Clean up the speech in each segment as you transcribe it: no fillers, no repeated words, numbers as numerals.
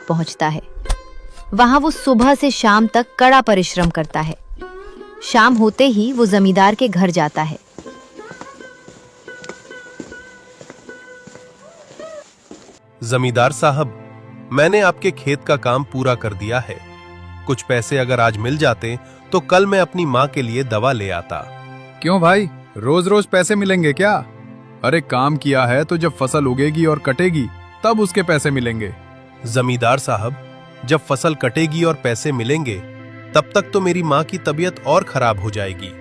तक पहुंचता है। वहां वो सुबह से शाम तक कड़ा परिश्रम करता है। शाम होते ही वो जमींदार के घर जाता है। जमींदार साहब, मैंने आपके खेत का काम पूरा कर दिया है। कुछ पैसे अगर आज मिल जाते तो कल मैं अपनी माँ के लिए दवा ले आता। क्यों भाई, रोज रोज पैसे मिलेंगे क्या? अरे काम किया है तो जब फसल उगेगी और कटेगी तब उसके पैसे मिलेंगे। जमींदार साहब, जब फसल कटेगी और पैसे मिलेंगे तब तक तो मेरी माँ की तबीयत और खराब हो जाएगी।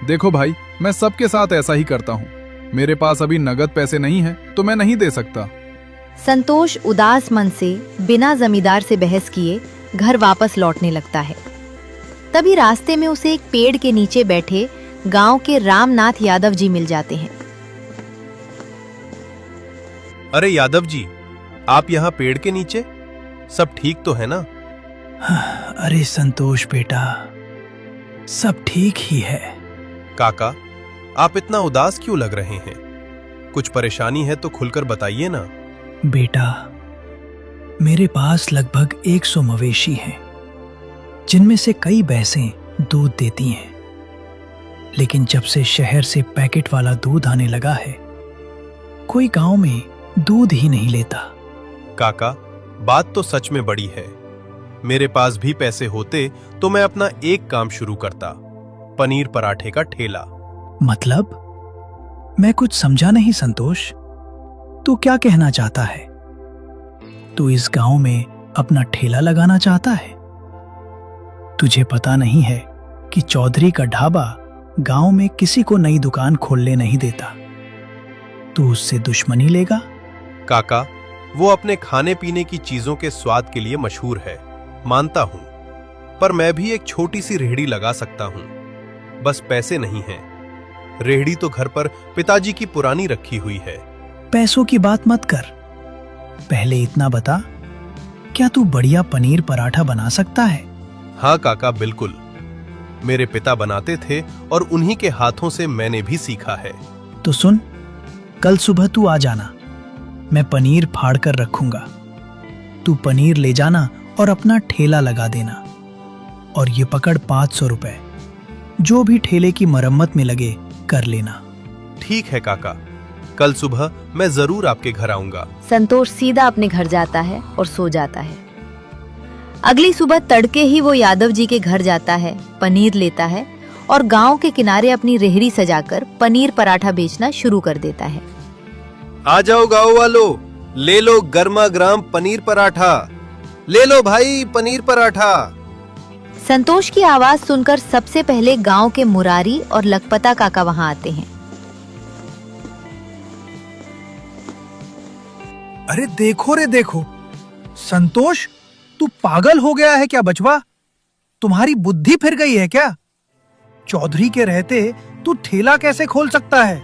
देखो भाई, मैं सबके साथ ऐसा ही करता हूँ। मेरे पास अभी नगद पैसे नहीं है तो मैं नहीं दे सकता। संतोष उदास मन से बिना जमींदार से बहस किए घर वापस लौटने लगता है। तभी रास्ते में उसे एक पेड़ के नीचे बैठे गांव के रामनाथ यादव जी मिल जाते हैं। अरे यादव जी, आप यहाँ पेड़ के नीचे? सब ठीक तो है ना? अरे संतोष बेटा, सब ठीक ही है। काका, आप इतना उदास क्यों लग रहे हैं? कुछ परेशानी है तो खुलकर बताइए ना। बेटा, मेरे पास लगभग 100 मवेशी हैं, जिनमें से कई भैंसें दूध देती हैं। लेकिन जब से शहर से पैकेट वाला दूध आने लगा है, कोई गांव में दूध ही नहीं लेता। काका, बात तो सच में बड़ी है। मेरे पास भी पैसे होते तो मैं अपना एक काम शुरू करता, पनीर पराठे का ठेला। मतलब? मैं कुछ समझा नहीं संतोष। तू क्या कहना चाहता है? तू इस गांव में अपना ठेला लगाना चाहता है? तुझे पता नहीं है कि चौधरी का ढाबा गांव में किसी को नई दुकान खोलने नहीं देता। तू उससे दुश्मनी लेगा? काका, वो अपने खाने पीने की चीजों के स्वाद के लिए मशहूर है, मानता हूं। पर मैं भी एक छोटी सी रेहड़ी लगा सकता हूं। बस पैसे नहीं हैं। रेहड़ी तो घर पर पिताजी की पुरानी रखी हुई है। पैसों की बात मत कर, पहले इतना बता, क्या तू बढ़िया पनीर पराठा बना सकता है? हाँ काका, बिल्कुल। मेरे पिता बनाते थे और उन्हीं के हाथों से मैंने भी सीखा है। तो सुन, कल सुबह तू आ जाना, मैं पनीर फाड़ कर रखूंगा। तू पनीर ले जाना और अपना ठेला लगा देना। और ये पकड़ 500 रुपए, जो भी ठेले की मरम्मत में लगे कर लेना। ठीक है काका, कल सुबह मैं जरूर आपके घर आऊंगा। संतोष सीधा अपने घर जाता है और सो जाता है। अगली सुबह तड़के ही वो यादव जी के घर जाता है, पनीर लेता है और गांव के किनारे अपनी रेहड़ी सजाकर पनीर पराठा बेचना शुरू कर देता है। आ जाओ गांव वालों, ले लो गर्मा गर्म पनीर पराठा। ले लो भाई पनीर पराठा। संतोष की आवाज सुनकर सबसे पहले गांव के मुरारी और लखपता काका वहां आते हैं। अरे देखो रे देखो, संतोष, तू पागल हो गया है क्या बचवा? तुम्हारी बुद्धि फिर गई है क्या? चौधरी के रहते तू ठेला कैसे खोल सकता है?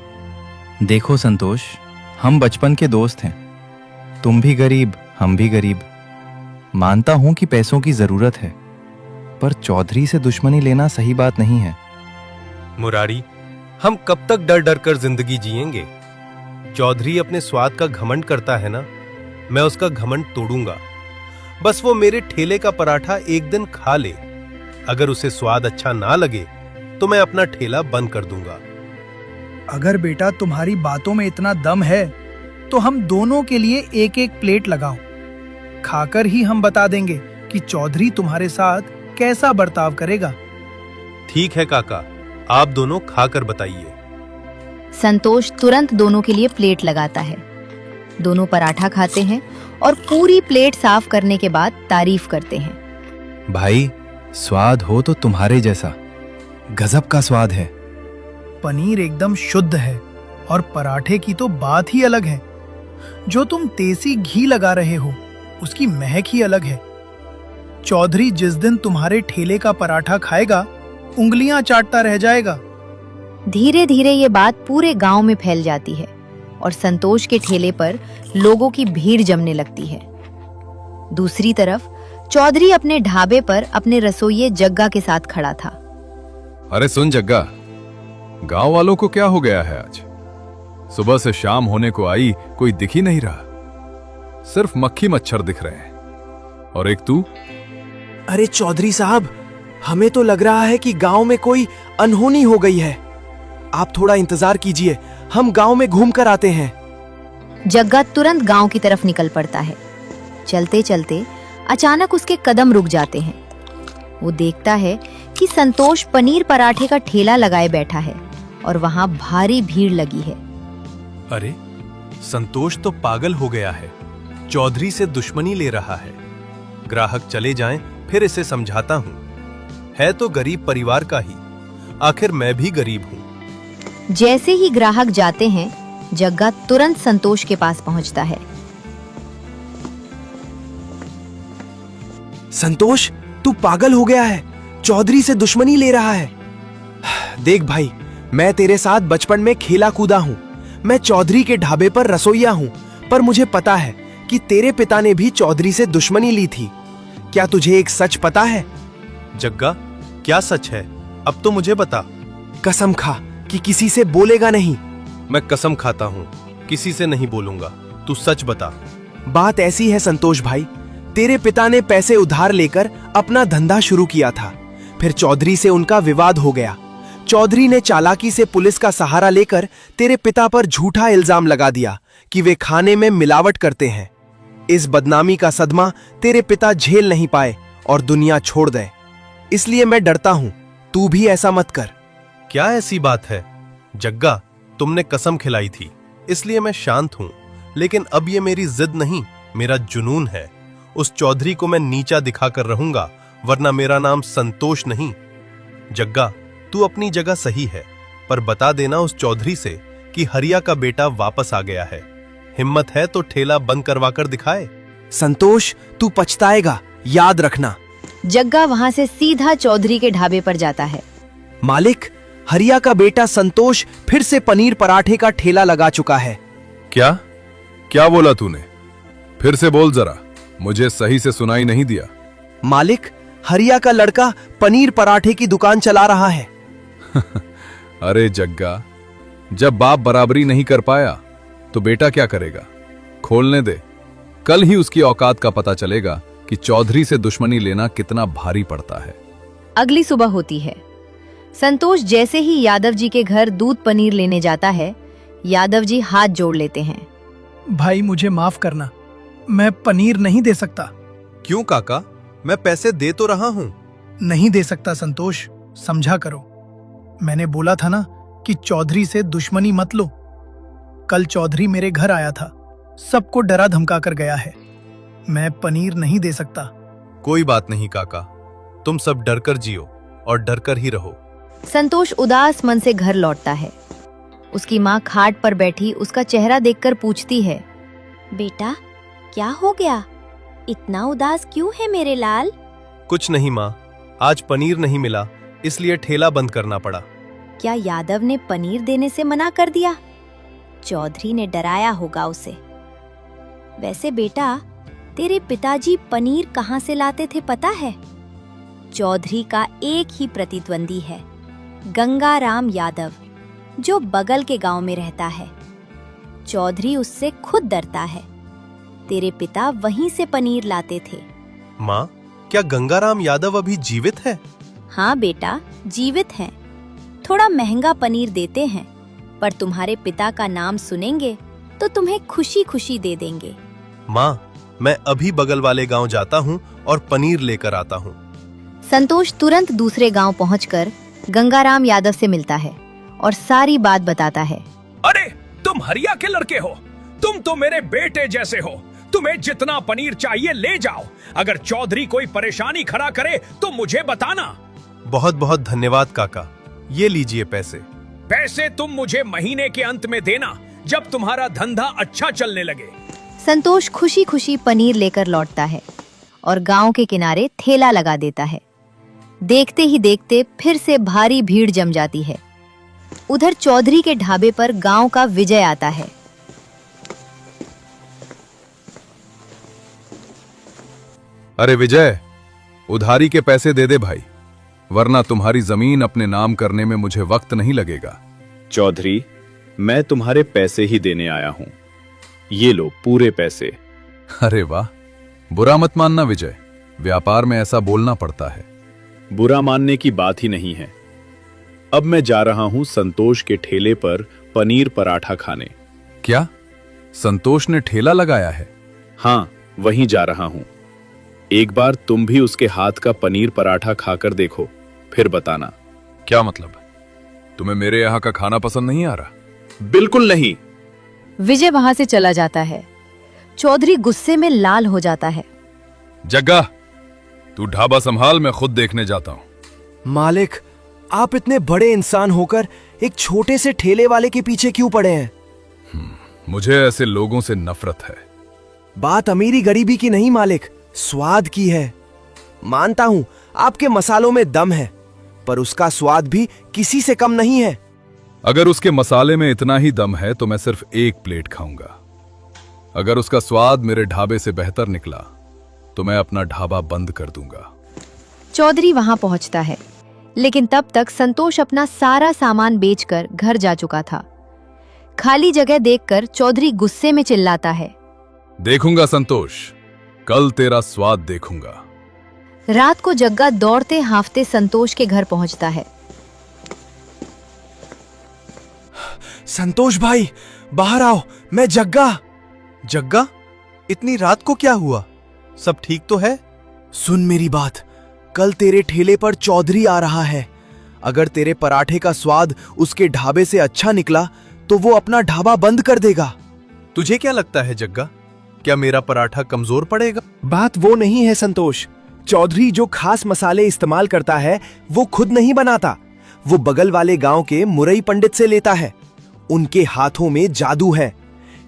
देखो संतोष, हम बचपन के दोस्त हैं। तुम भी गरीब, हम भी गरीब। मानता हूं कि पैसों की जरूरत है, पर चौधरी से दुश्मनी लेना सही बात नहीं है। मुरारी, हम कब तक डर डर कर जिंदगी जिएंगे? चौधरी अपने स्वाद का घमंड करता है ना, मैं उसका घमंड तोड़ूंगा। बस वो मेरे ठेले का पराठा एक दिन खा ले। अगर उसे स्वाद अच्छा ना लगे तो मैं अपना ठेला बंद कर दूंगा। अगर बेटा तुम्हारी बातों में इतना दम है तो हम दोनों के लिए एक एक प्लेट लगाओ। खाकर ही हम बता देंगे कि चौधरी तुम्हारे साथ कैसा बर्ताव करेगा। ठीक है काका, आप दोनों खाकर बताइए। संतोष तुरंत दोनों के लिए प्लेट लगाता है। दोनों पराठा खाते हैं और पूरी प्लेट साफ करने के बाद तारीफ करते हैं। भाई, स्वाद हो तो तुम्हारे जैसा, गजब का स्वाद है। पनीर एकदम शुद्ध है और पराठे की तो बात ही अलग है। जो तुम देसी घी लगा रहे हो उसकी महक ही अलग है। चौधरी जिस दिन तुम्हारे ठेले का पराठा खाएगा, उंगलियां चाटता रह जाएगा। धीरे धीरे ये बात पूरे गांव में फैल जाती है और संतोष के ठेले पर लोगों की भीड़ जमने लगती है। दूसरी तरफ चौधरी अपने ढाबे पर अपने रसोइये जग्गा के साथ खड़ा था। अरे सुन जग्गा, गांव वालों को क्या हो गया है आज? सुबह से शाम होने को आई, कोई दिख ही नहीं रहा। सिर्फ मक्खी मच्छर दिख रहे हैं। और एक तू? अरे चौधरी साहब, हमें तो लग रहा है कि गांव में कोई अनहोनी हो गई है। आप थोड़ा इंतजार कीजिए, हम गांव में घूम कर आते हैं। जग्गा तुरंत गांव की तरफ निकल पड़ता है। चलते चलते अचानक उसके कदम रुक जाते हैं। वो देखता है कि संतोष पनीर पराठे का ठेला लगाए बैठा है और वहां भारी भीड़ लगी है। अरे, संतोष तो पागल हो गया है, चौधरी से दुश्मनी ले रहा है। ग्राहक चले जाएं, फिर इसे समझाता हूं। है तो गरीब परिवार का ही, आखिर मैं भी गरीब हूं। जैसे ही ग्राहक जाते हैं, जग्गा तुरंत संतोष के पास पहुंचता है। संतोष, तू पागल हो गया है, चौधरी से दुश्मनी ले रहा है। देख भाई, मैं तेरे साथ बचपन में खेला कूदा हूं। मैं चौधरी के ढाबे पर रसोइया हूं, पर मुझे पता है कि तेरे पिता ने भी चौधरी से दुश्मनी ली थी। क्या तुझे एक सच पता है? जग्गा, क्या सच है? अब तो मुझे बता। कसम खा कि किसी से बोलेगा नहीं। मैं कसम खाता हूं, किसी से नहीं बोलूंगा। तू सच बता। बात ऐसी है संतोष भाई, तेरे पिता ने पैसे उधार लेकर अपना धंधा शुरू किया था। फिर चौधरी से उनका विवाद हो गया। चौधरी ने चालाकी से पुलिस का सहारा लेकर तेरे पिता पर झूठा इल्जाम लगा दिया कि वे खाने में मिलावट करते हैं। इस बदनामी का सदमा तेरे पिता झेल नहीं पाए और दुनिया छोड़ गए। इसलिए मैं डरता हूं, तू भी ऐसा मत कर। क्या ऐसी बात है? जग्गा, तुमने कसम खिलाई थी, इसलिए मैं शांत हूं। लेकिन अब ये मेरी जिद नहीं, मेरा जुनून है। उस चौधरी को मैं नीचा दिखाकर रहूंगा, वरना मेरा नाम संतोष नहीं। जग्गा, तू अपनी जगह सही है, पर बता देना उस चौधरी से कि हरिया का बेटा वापस आ गया है। हिम्मत है तो ठेला बंद करवा कर दिखाए। संतोष, तू पछताएगा, याद रखना। जग्गा वहां से सीधा चौधरी के ढाबे पर जाता है। मालिक, हरिया का बेटा संतोष फिर से पनीर पराठे का ठेला लगा चुका है। क्या क्या बोला तूने? फिर से बोल जरा, मुझे सही से सुनाई नहीं दिया। मालिक, हरिया का लड़का पनीर पराठे की दुकान चला रहा है। अरे जग्गा, जब बाप बराबरी नहीं कर पाया तो बेटा क्या करेगा? खोलने दे, कल ही उसकी औकात का पता चलेगा कि चौधरी से दुश्मनी लेना कितना भारी पड़ता है। अगली सुबह होती है। संतोष जैसे ही यादव जी के घर दूध पनीर लेने जाता है, यादव जी हाथ जोड़ लेते हैं। भाई मुझे माफ करना, मैं पनीर नहीं दे सकता। क्यों काका? मैं पैसे दे तो रहा हूं। नहीं दे सकता संतोष, समझा करो। मैंने बोला था ना कि चौधरी से दुश्मनी मत लो। कल चौधरी मेरे घर आया था, सबको डरा धमका कर गया है। मैं पनीर नहीं दे सकता। कोई बात नहीं काका, तुम सब डरकर जियो और डरकर ही रहो। संतोष उदास मन से घर लौटता है। उसकी माँ खाट पर बैठी उसका चेहरा देखकर पूछती है, बेटा, क्या हो गया? इतना उदास क्यों है मेरे लाल? कुछ नहीं माँ, आज पनीर नहीं मिला, इसलिए ठेला बंद करना पड़ा। क्या यादव ने पनीर देने से मना कर दिया? चौधरी ने डराया होगा उसे। वैसे बेटा, तेरे पिताजी पनीर कहाँ से लाते थे पता है? चौधरी का एक ही प्रतिद्वंदी है, गंगाराम यादव, जो बगल के गांव में रहता है। चौधरी उससे खुद डरता है। तेरे पिता वहीं से पनीर लाते थे। माँ, क्या गंगाराम यादव अभी जीवित है? हाँ बेटा, जीवित हैं। थोड़ा महंगा पनीर देते हैं, पर तुम्हारे पिता का नाम सुनेंगे तो तुम्हें खुशी खुशी दे देंगे। माँ, मैं अभी बगल वाले गांव जाता हूँ और पनीर लेकर आता हूँ। संतोष तुरंत दूसरे गांव पहुंचकर गंगाराम यादव से मिलता है और सारी बात बताता है। अरे, तुम हरिया के लड़के हो, तुम तो मेरे बेटे जैसे हो। तुम्हें जितना पनीर चाहिए ले जाओ। अगर चौधरी कोई परेशानी खड़ा करे तो मुझे बताना। बहुत बहुत धन्यवाद काका, ये लीजिए पैसे। पैसे तुम मुझे महीने के अंत में देना, जब तुम्हारा धंधा अच्छा चलने लगे। संतोष खुशी खुशी पनीर लेकर लौटता है और गांव के किनारे ठेला लगा देता है। देखते ही देखते फिर से भारी भीड़ जम जाती है। उधर चौधरी के ढाबे पर गांव का विजय आता है। अरे विजय, उधारी के पैसे दे दे भाई, वरना तुम्हारी जमीन अपने नाम करने में मुझे वक्त नहीं लगेगा। चौधरी, मैं तुम्हारे पैसे ही देने आया हूं। ये लो पूरे पैसे। अरे वाह, बुरा मत मानना विजय, व्यापार में ऐसा बोलना पड़ता है। बुरा मानने की बात ही नहीं है। अब मैं जा रहा हूं संतोष के ठेले पर पनीर पराठा खाने। क्या संतोष ने ठेला लगाया है? हाँ, वहीं जा रहा हूं। एक बार तुम भी उसके हाथ का पनीर पराठा खाकर देखो, फिर बताना। क्या मतलब? तुम्हें मेरे यहाँ का खाना पसंद नहीं आ रहा? बिल्कुल नहीं। विजय वहां से चला जाता है। चौधरी गुस्से में लाल हो जाता है। जग्गा, तू ढाबा संभाल, मैं खुद देखने जाता हूं। मालिक, आप इतने बड़े इंसान होकर एक छोटे से ठेले वाले के पीछे क्यों पड़े हैं? मुझे ऐसे लोगों से नफरत है। बात अमीरी गरीबी की नहीं मालिक, स्वाद की है। मानता हूं आपके मसालों में दम है, पर उसका स्वाद भी किसी से कम नहीं है। अगर उसके मसाले में इतना ही दम है तो मैं सिर्फ एक प्लेट खाऊंगा। अगर उसका स्वाद मेरे ढाबे से बेहतर निकला तो मैं अपना ढाबा बंद कर दूंगा। चौधरी वहां पहुंचता है, लेकिन तब तक संतोष अपना सारा सामान बेचकर घर जा चुका था। खाली जगह देखकर चौधरी गुस्से में चिल्लाता है, देखूंगा संतोष, कल तेरा स्वाद देखूंगा। रात को जग्गा दौड़ते हांफते संतोष के घर पहुंचता है। संतोष भाई, बाहर आओ, मैं जग्गा। जग्गा, इतनी रात को क्या हुआ? सब ठीक तो है? सुन मेरी बात, कल तेरे ठेले पर चौधरी आ रहा है। अगर तेरे पराठे का स्वाद उसके ढाबे से अच्छा निकला तो वो अपना ढाबा बंद कर देगा। तुझे क्या लगता है जग्गा, क्या मेरा पराठा कमजोर पड़ेगा? बात वो नहीं है संतोष। चौधरी जो खास मसाले इस्तेमाल करता है वो खुद नहीं बनाता, वो बगल वाले गांव के मुरई पंडित से लेता है। उनके हाथों में जादू है।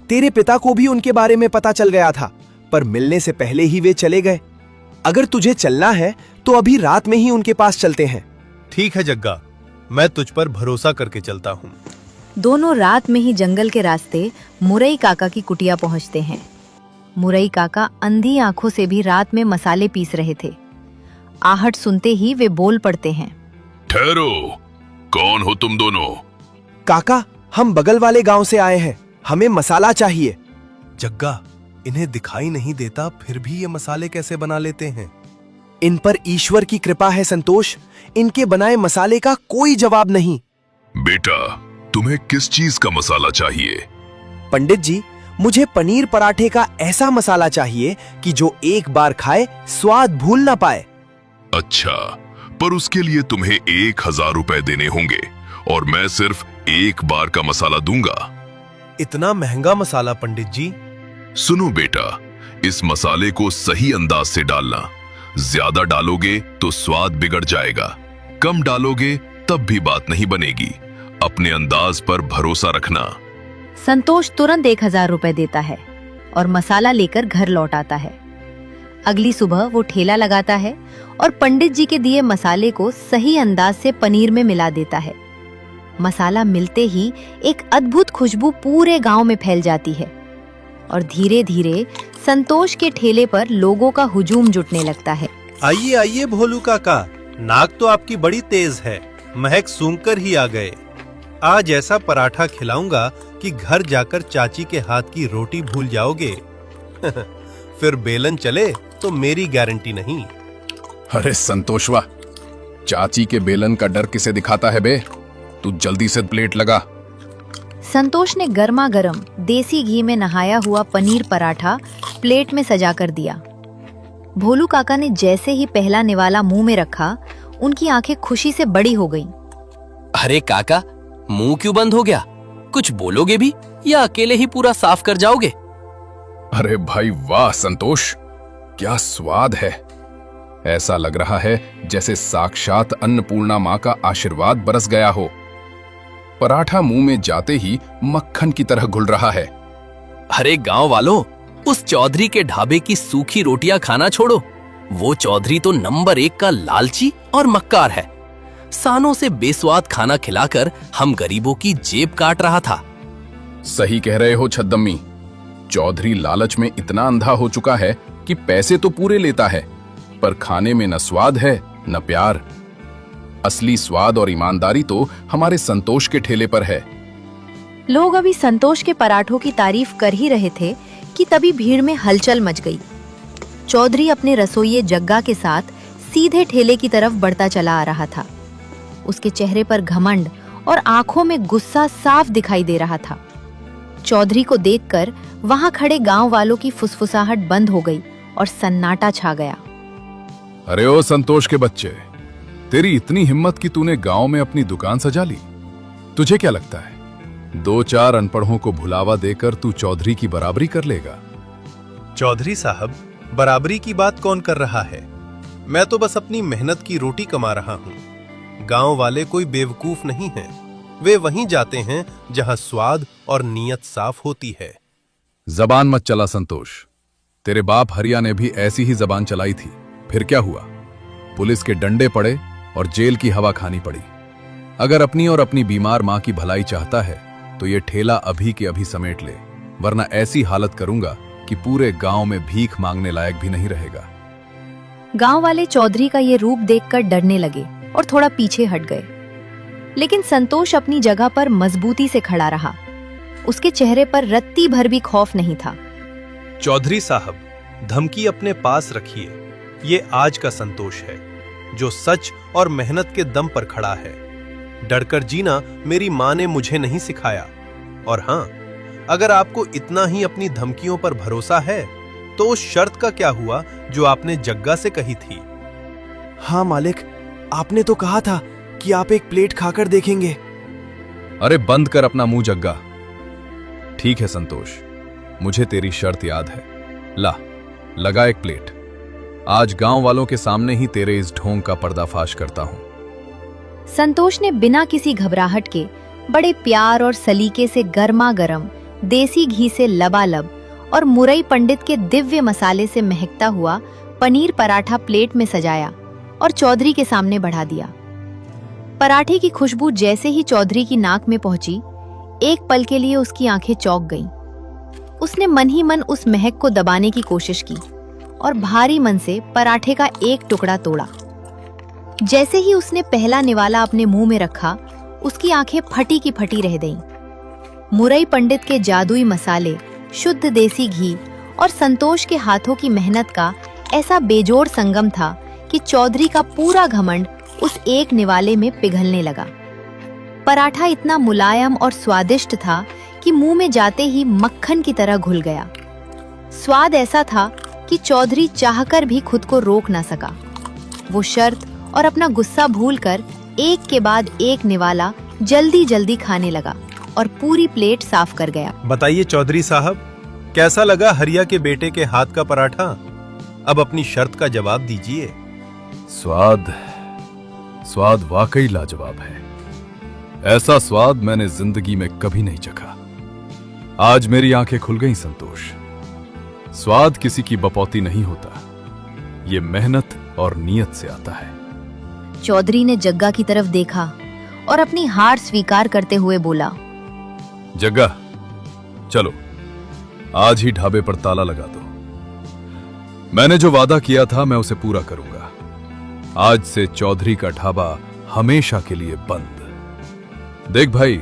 तेरे पिता को भी उनके बारे में पता चल गया था, पर मिलने से पहले ही वे चले गए। अगर तुझे चलना है तो अभी रात में ही उनके पास चलते हैं। ठीक है जग्गा, मैं तुझ पर भरोसा करके चलता हूँ। दोनों रात में ही जंगल के रास्ते मुरई काका की कुटिया पहुंचते हैं। मुरई काका अंधी आंखों से भी रात में मसाले पीस रहे थे। आहट सुनते ही वे बोल पड़ते हैं, ठहरो, कौन हो तुम दोनों? काका, हम बगल वाले गांव से आए हैं, हमें मसाला चाहिए। जग्गा, इन्हें दिखाई नहीं देता फिर भी ये मसाले कैसे बना लेते हैं? इन पर ईश्वर की कृपा है संतोष, इनके बनाए मसाले का कोई जवाब नहीं। बेटा, तुम्हें किस चीज का मसाला चाहिए? पंडित जी, मुझे पनीर पराठे का ऐसा मसाला चाहिए कि जो एक बार खाए स्वाद भूल ना पाए। अच्छा, पर उसके लिए तुम्हें 1000 रुपए देने होंगे और मैं सिर्फ एक बार का मसाला दूंगा। इतना महंगा मसाला पंडित जी? सुनो बेटा, इस मसाले को सही अंदाज से डालना। ज्यादा डालोगे तो स्वाद बिगड़ जाएगा, कम डालोगे तब भी बात नहीं बनेगी। अपने अंदाज पर भरोसा रखना। संतोष तुरंत 1000 रुपए देता है और मसाला लेकर घर लौट आता है। अगली सुबह वो ठेला लगाता है और पंडित जी के दिए मसाले को सही अंदाज से पनीर में मिला देता है। मसाला मिलते ही एक अद्भुत खुशबू पूरे गांव में फैल जाती है और धीरे धीरे संतोष के ठेले पर लोगों का हुजूम जुटने लगता है। आइए आइए भोलू काका, नाक तो आपकी बड़ी तेज है, महक सूंघकर ही आ गए। आज ऐसा पराठा खिलाऊंगा कि घर जाकर चाची के हाथ की रोटी भूल जाओगे। फिर बेलन चले तो मेरी गारंटी नहीं। अरे संतोषवा, चाची के बेलन का डर किसे दिखाता है बे? तू जल्दी से प्लेट लगा। संतोष ने गर्मा गर्म देसी घी में नहाया हुआ पनीर पराठा प्लेट में सजा कर दिया। भोलू काका ने जैसे ही पहला निवाला मुंह में रखा, उनकी आंखें खुशी से बड़ी हो गईं। अरे काका, मुंह क्यों बंद हो गया? कुछ बोलोगे भी या अकेले ही पूरा साफ कर जाओगे? अरे भाई वाह संतोष, क्या स्वाद है। ऐसा लग रहा है जैसे साक्षात अन्नपूर्णा माँ का आशीर्वाद बरस गया हो। पराठा मुंह में जाते ही मक्खन की तरह घुल रहा है। अरे गांव वालों, उस चौधरी के ढाबे की सूखी रोटियां खाना छोड़ो। वो चौधरी तो नंबर 1 का लालची और मक्कार है। सालों से बेस्वाद खाना खिलाकर हम गरीबों की जेब काट रहा था। सही कह रहे हो छद्दम्मी, चौधरी लालच में इतना अंधा हो चुका है कि पैसे तो पूरे लेता है, पर खाने में न स्वाद है न प्यार। असली स्वाद और ईमानदारी तो हमारे संतोष के ठेले पर है। लोग अभी संतोष के पराठों की तारीफ कर ही रहे थे कि तभी भीड़ में हलचल मच गई। चौधरी अपने रसोइये जग्गा के साथ सीधे ठेले की तरफ बढ़ता चला आ रहा था। उसके चेहरे पर घमंड और आंखों में गुस्सा साफ दिखाई दे रहा था। चौधरी को देखकर वहां खड़े गांव वालों की फुसफुसाहट बंद हो गई और सन्नाटा छा गया। अरे ओ संतोष के बच्चे, तेरी इतनी हिम्मत कि तूने गांव में अपनी दुकान सजा ली। तुझे क्या लगता है 2-4 अनपढ़ों को भुलावा देकर तू चौधरी की बराबरी कर लेगा? चौधरी साहब, बराबरी की बात कौन कर रहा है? मैं तो बस अपनी मेहनत की रोटी कमा रहा हूं। गांव वाले कोई बेवकूफ नहीं हैं। वे वहीं जाते हैं जहां स्वाद और नीयत साफ होती है। जबान मत चला संतोष। तेरे बाप हरिया ने भी ऐसी ही जबान चलाई थी, फिर क्या हुआ? पुलिस के डंडे पड़े और जेल की हवा खानी पड़ी। अगर अपनी और अपनी बीमार मां की भलाई चाहता है तो ये ठेला अभी के अभी समेट ले, वरना ऐसी हालत करूंगा कि पूरे गांव में भीख मांगने लायक भी नहीं रहेगा। गांव वाले चौधरी का ये रूप देखकर डरने लगे और थोड़ा पीछे हट गए, लेकिन संतोष अपनी जगह पर मजबूती से खड़ा रहा। उसके चेहरे पर रत्ती भर भी खौफ नहीं था। चौधरी साहब, धमकी अपने पास रखिए। ये आज का संतोष है जो सच और मेहनत के दम पर खड़ा है। डरकर जीना मेरी मां ने मुझे नहीं सिखाया। और हां, अगर आपको इतना ही अपनी धमकियों पर भरोसा है तो उस शर्त का क्या हुआ जो आपने जग्गा से कही थी? हाँ मालिक, आपने तो कहा था कि आप एक प्लेट खाकर देखेंगे। अरे बंद कर अपना मुंह जग्गा। ठीक है संतोष, मुझे तेरी शर्त याद है। ला, लगा एक प्लेट। आज गांव वालों के सामने ही तेरे इस ढोंग का पर्दाफाश करता हूं। संतोष ने बिना किसी घबराहट के बड़े प्यार और सलीके से गर्मा गर्म देसी घी से लबालब और मुरई पंडित के दिव्य मसाले से महकता हुआ पनीर पराठा प्लेट में सजाया और चौधरी के सामने बढ़ा दिया। पराठे की खुशबू जैसे ही चौधरी की नाक में पहुंची, एक पल के लिए उसकी आंखें चौंक गईं। उसने मन ही मन उस महक को दबाने की कोशिश की और भारी मन से पराठे का एक टुकड़ा तोड़ा। जैसे ही उसने पहला निवाला अपने मुंह में रखा, उसकी आंखें फटी की फटी रह गईं। मुरई पंडित के जादुई मसाले, शुद्ध देसी घी और संतोष के हाथों की मेहनत का ऐसा बेजोड़ संगम था कि चौधरी का पूरा घमंड उस एक निवाले में पिघलने लगा। पराठा इतना मुलायम और स्वादिष्ट था कि मुंह में जाते ही मक्खन की तरह घुल गया। स्वाद ऐसा था कि चौधरी चाहकर भी खुद को रोक ना सका। वो शर्त और अपना गुस्सा भूलकर एक के बाद एक निवाला जल्दी जल्दी खाने लगा और पूरी प्लेट साफ कर गया। बताइए चौधरी साहब, कैसा लगा हरिया के बेटे के हाथ का पराठा? अब अपनी शर्त का जवाब दीजिए। स्वाद वाकई लाजवाब है। ऐसा स्वाद मैंने जिंदगी में कभी नहीं चखा। आज मेरी आंखें खुल गईं संतोष। स्वाद किसी की बपौती नहीं होता, ये मेहनत और नियत से आता है। चौधरी ने जग्गा की तरफ देखा और अपनी हार स्वीकार करते हुए बोला, जग्गा, चलो आज ही ढाबे पर ताला लगा दो। मैंने जो वादा किया था मैं उसे पूरा करूंगा। आज से चौधरी का ढाबा हमेशा के लिए बंद। देख भाई,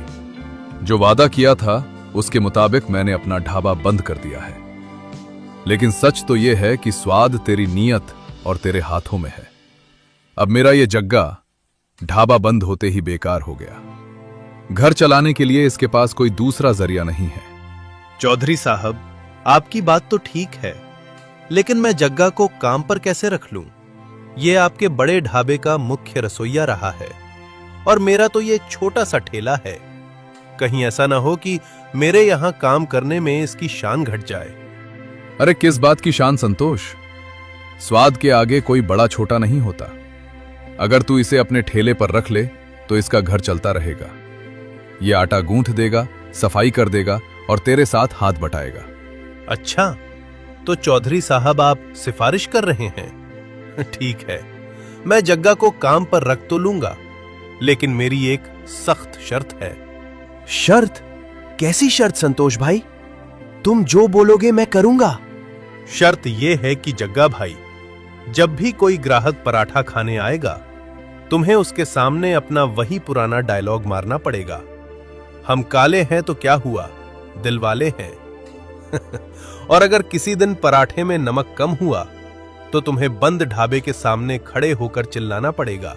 जो वादा किया था उसके मुताबिक मैंने अपना ढाबा बंद कर दिया है, लेकिन सच तो यह है कि स्वाद तेरी नीयत और तेरे हाथों में है। अब मेरा यह जग्गा ढाबा बंद होते ही बेकार हो गया। घर चलाने के लिए इसके पास कोई दूसरा जरिया नहीं है। चौधरी साहब, आपकी बात तो ठीक है, लेकिन मैं जग्गा को काम पर कैसे रख लूं? ये आपके बड़े ढाबे का मुख्य रसोइया रहा है और मेरा तो ये छोटा सा ठेला है। कहीं ऐसा ना हो कि मेरे यहां काम करने में इसकी शान घट जाए। अरे किस बात की शान संतोष? स्वाद के आगे कोई बड़ा छोटा नहीं होता। अगर तू इसे अपने ठेले पर रख ले तो इसका घर चलता रहेगा। ये आटा गूंथ देगा, सफाई कर देगा और तेरे साथ हाथ बटाएगा। अच्छा, तो चौधरी साहब आप सिफारिश कर रहे हैं? ठीक है, मैं जग्गा को काम पर रख तो लूंगा, लेकिन मेरी एक सख्त शर्त है। शर्त? कैसी शर्त संतोष भाई? तुम जो बोलोगे मैं करूंगा। शर्त यह है कि जग्गा भाई, जब भी कोई ग्राहक पराठा खाने आएगा, तुम्हें उसके सामने अपना वही पुराना डायलॉग मारना पड़ेगा। हम काले हैं तो क्या हुआ, दिल वाले हैं। और अगर किसी दिन पराठे में नमक कम हुआ तो तुम्हें बंद ढाबे के सामने खड़े होकर चिल्लाना पड़ेगा,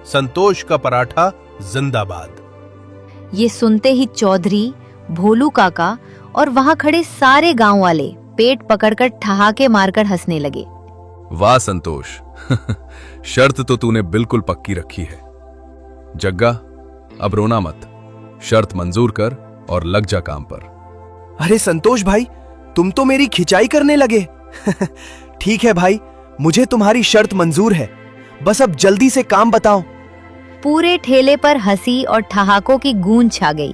संतोष का पराठा जिंदाबाद। ये सुनते ही चौधरी, भोलू काका और वहां खड़े सारे गांव वाले पेट पकड़कर ठहाके मारकर हंसने लगे। वाह संतोष, शर्त तो तूने बिल्कुल पक्की रखी है। जग्गा, अब रोना मत, शर्त मंजूर कर और लग जा काम पर। अरे संतोष भाई, तुम तो मेरी खिंचाई करने लगे। ठीक है भाई, मुझे तुम्हारी शर्त मंजूर है, बस अब जल्दी से काम बताओ। पूरे ठेले पर हंसी और ठहाकों की गूंज छा गई।